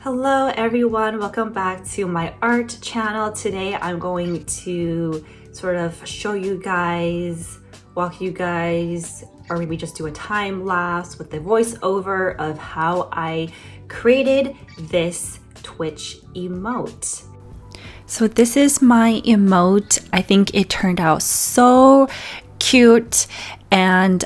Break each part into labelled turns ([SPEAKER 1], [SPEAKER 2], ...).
[SPEAKER 1] Hello everyone, welcome back to my art channel. Today I'm going to sort of show you guys, walk you guys, or maybe just do a time lapse with the voiceover of how I created this Twitch emote. So this is my emote. I think it turned out so cute, and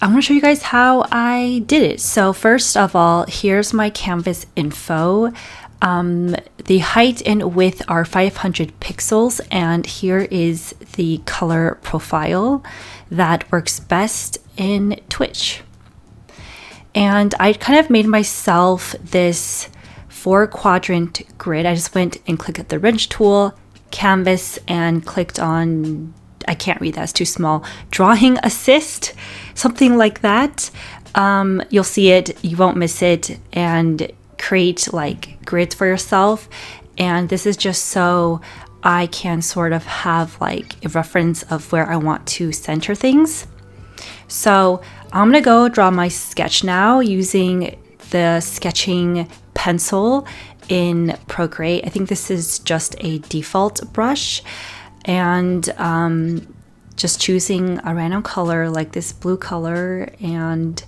[SPEAKER 1] I'm going to show you guys how I did it. So first of all, here's my canvas info. The height and width are 500 pixels, and here is the color profile that works best in Twitch. And I kind of made myself this 4-quadrant grid. I just went and clicked the wrench tool, canvas, and clicked on, I can't read that, it's too small, drawing assist, something like that. You'll see it, you won't miss it, and create like grids for yourself. And this is just so I can sort of have like a reference of where I want to center things. So I'm gonna go draw my sketch now using the sketching pencil in Procreate. I think this is just a default brush, and just choosing a random color like this blue color, and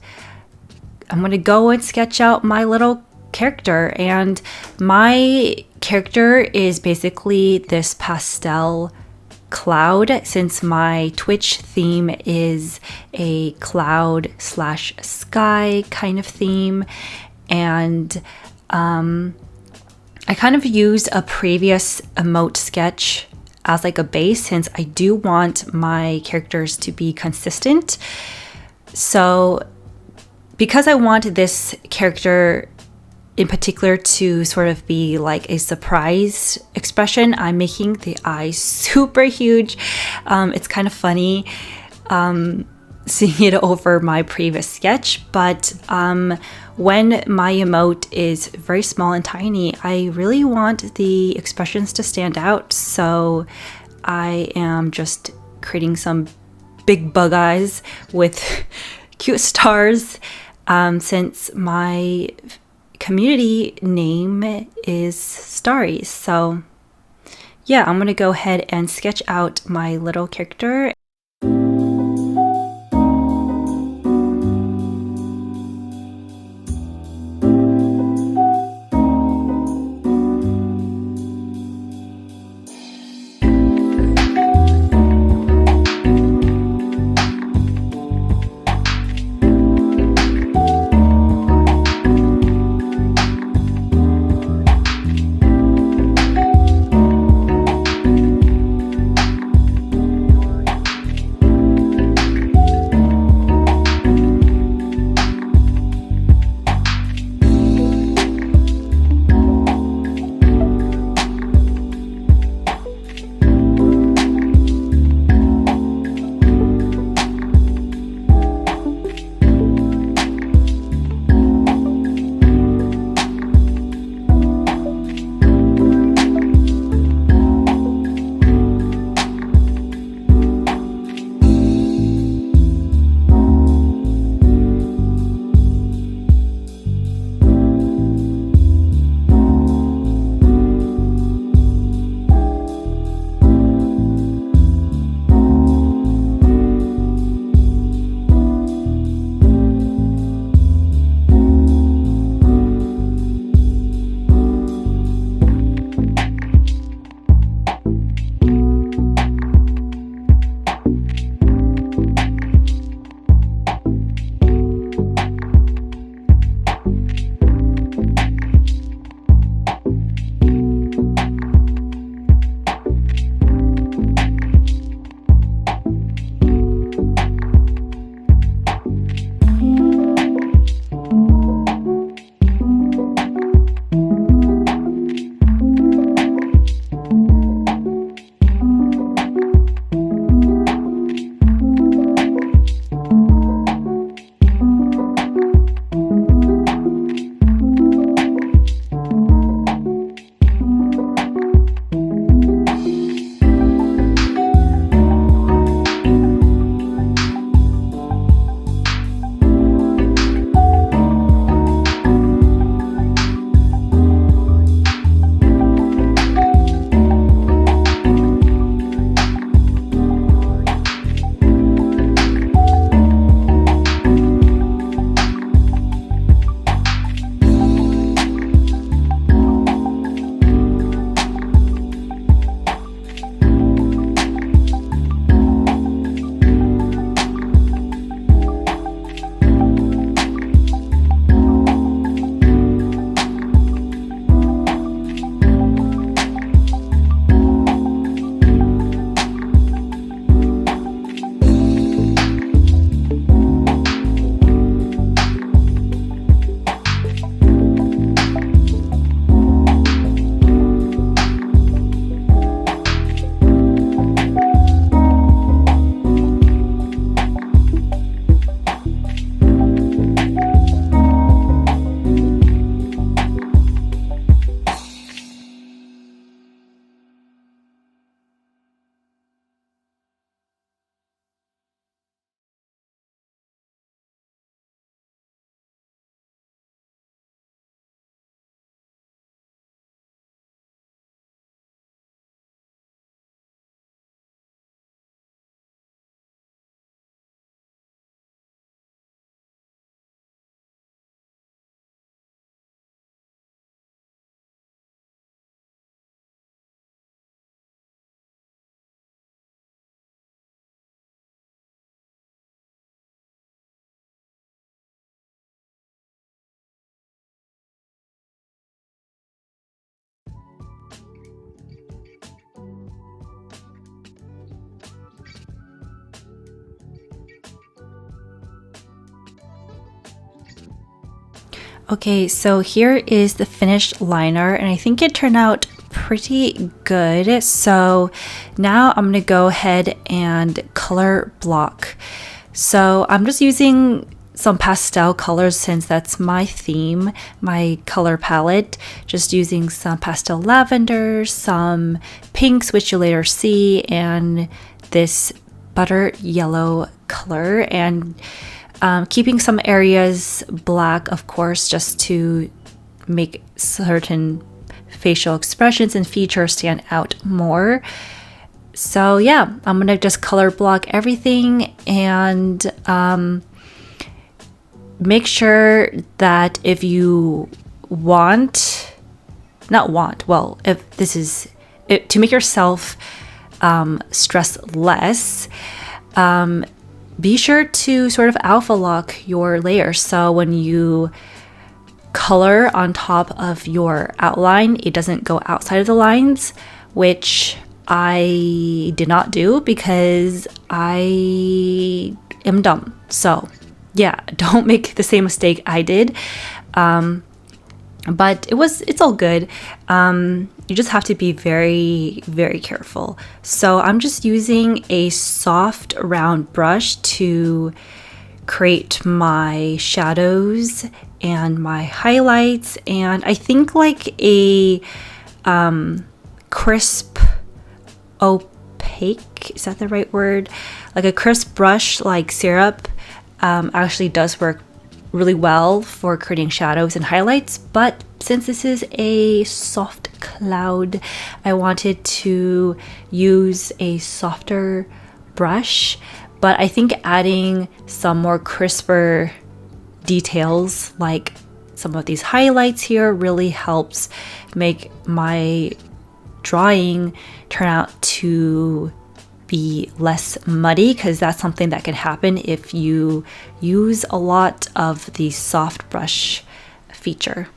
[SPEAKER 1] I'm gonna go and sketch out my little character. And my character is basically this pastel cloud, since my Twitch theme is a cloud slash sky kind of theme. And I kind of used a previous emote sketch as like a base, since I do want my characters to be consistent. So because I want this character in particular to sort of be like a surprise expression, I'm making the eyes super huge. It's kind of funny seeing it over my previous sketch, but when my emote is very small and tiny, I really want the expressions to stand out. So I am just creating some big bug eyes with cute stars, since my community name is Starries. So yeah, I'm gonna go ahead and sketch out my little character. Okay, so here is the finished liner, and I think it turned out pretty good. So now I'm gonna go ahead and color block. So I'm just using some pastel colors since that's my theme, my color palette. Just using some pastel lavender, some pinks, which you'll later see, and this butter yellow color, and keeping some areas black, of course, just to make certain facial expressions and features stand out more. So yeah, I'm gonna just color block everything, and make sure that if you want, if this is to make yourself stress less, be sure to sort of alpha lock your layers. So when you color on top of your outline, it doesn't go outside of the lines, which I did not do because I am dumb. So yeah, don't make the same mistake I did. But it's all good. You just have to be very, very careful. So I'm just using a soft round brush to create my shadows and my highlights, and I think like a crisp opaque, is that the right word? Like a crisp brush like syrup actually does work really well for creating shadows and highlights, but since this is a soft cloud, I wanted to use a softer brush, but I think adding some more crisper details like some of these highlights here really helps make my drawing turn out to be less muddy, because that's something that can happen if you use a lot of the soft brush feature.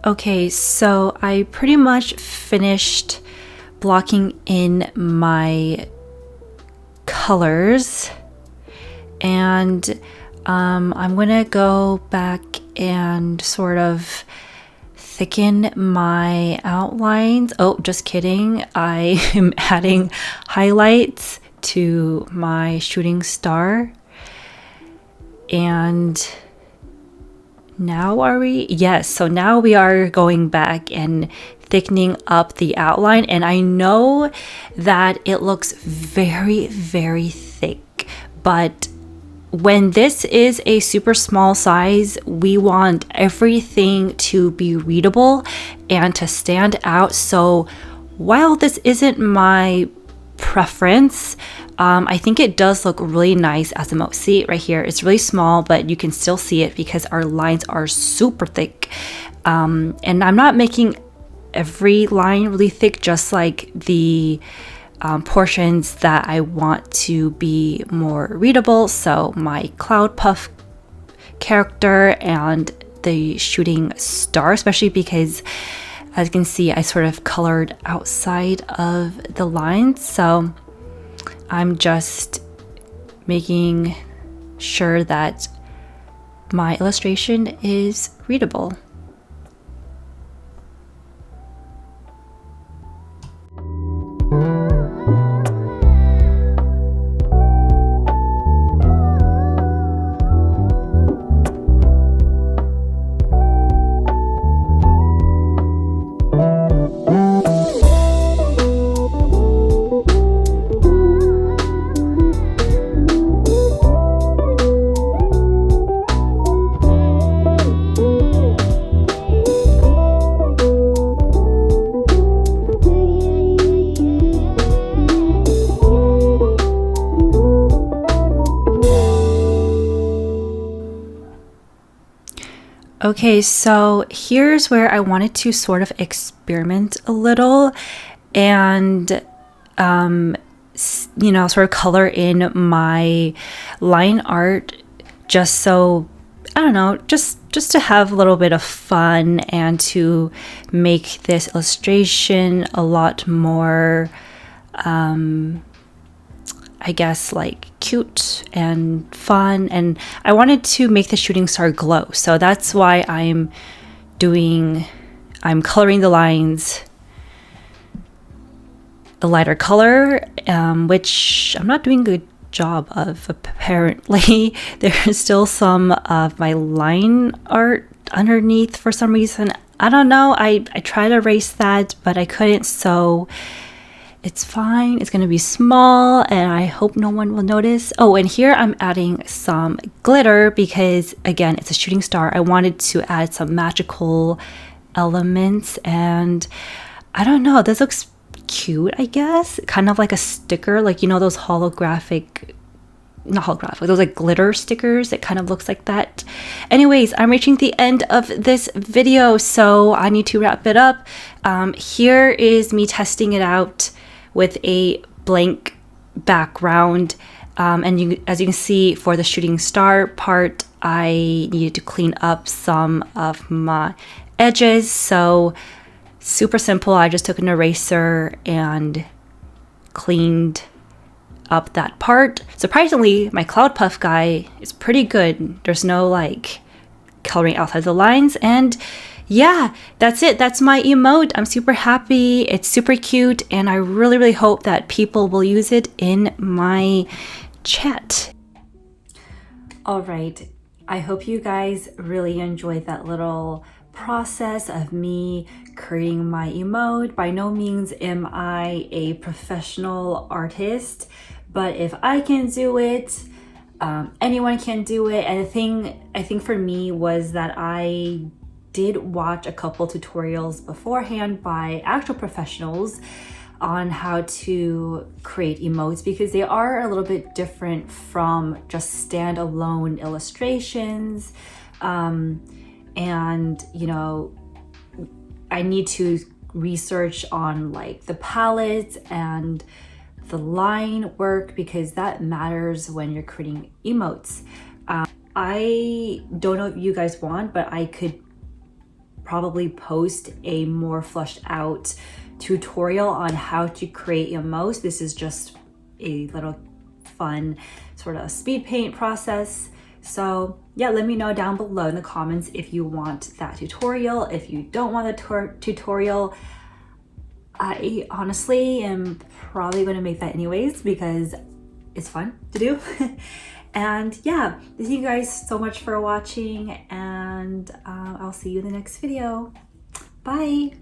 [SPEAKER 1] Okay, so I pretty much finished blocking in my colors, and I'm gonna go back and sort of thicken my outlines. Oh, just kidding. I am adding highlights to my shooting star. And now are we? Yes, so now we are going back and thickening up the outline, and I know that it looks very, very thick, but when this is a super small size, we want everything to be readable and to stand out. So while this isn't my preference, I think it does look really nice as a emote. See it right here, it's really small, but you can still see it because our lines are super thick. And I'm not making every line really thick, just like the portions that I want to be more readable. So my cloud puff character and the shooting star, especially because, as you can see, I sort of colored outside of the lines. So I'm just making sure that my illustration is readable. Okay, so here's where I wanted to sort of experiment a little and, you know, sort of color in my line art just so, I don't know, just to have a little bit of fun and to make this illustration a lot more, I guess, like cute and fun. And I wanted to make the shooting star glow. So that's why I'm coloring the lines a lighter color, which I'm not doing a good job of, apparently. There's still some of my line art underneath for some reason. I don't know. I tried to erase that, but I couldn't. So it's fine. It's going to be small and I hope no one will notice. Oh, and here I'm adding some glitter because, again, it's a shooting star. I wanted to add some magical elements and I don't know, this looks cute, I guess. Kind of like a sticker, like, you know, those holographic, not holographic, those like glitter stickers. It kind of looks like that. Anyways, I'm reaching the end of this video, so I need to wrap it up. Here is me testing it out with a blank background, and as you can see, for the shooting star part, I needed to clean up some of my edges. So super simple. I just took an eraser and cleaned up that part. Surprisingly, my cloud puff guy is pretty good. There's no like coloring outside the lines, and yeah, that's it. That's my emote. I'm super happy. It's super cute, and I really, really hope that people will use it in my chat. All right. I hope you guys really enjoyed that little process of me creating my emote. By no means am I a professional artist, but if I can do it, anyone can do it. And the thing I think for me was that I did watch a couple tutorials beforehand by actual professionals on how to create emotes, because they are a little bit different from just standalone illustrations. And you know, I need to research on like the palettes and the line work, because that matters when you're creating emotes. I don't know if you guys want, but I could probably post a more fleshed out tutorial on how to create emotes. This is just a little fun sort of speed paint process. So yeah, let me know down below in the comments if you want that tutorial. If you don't want the tutorial, I honestly am probably going to make that anyways because it's fun to do. And yeah, thank you guys so much for watching, and I'll see you in the next video. Bye.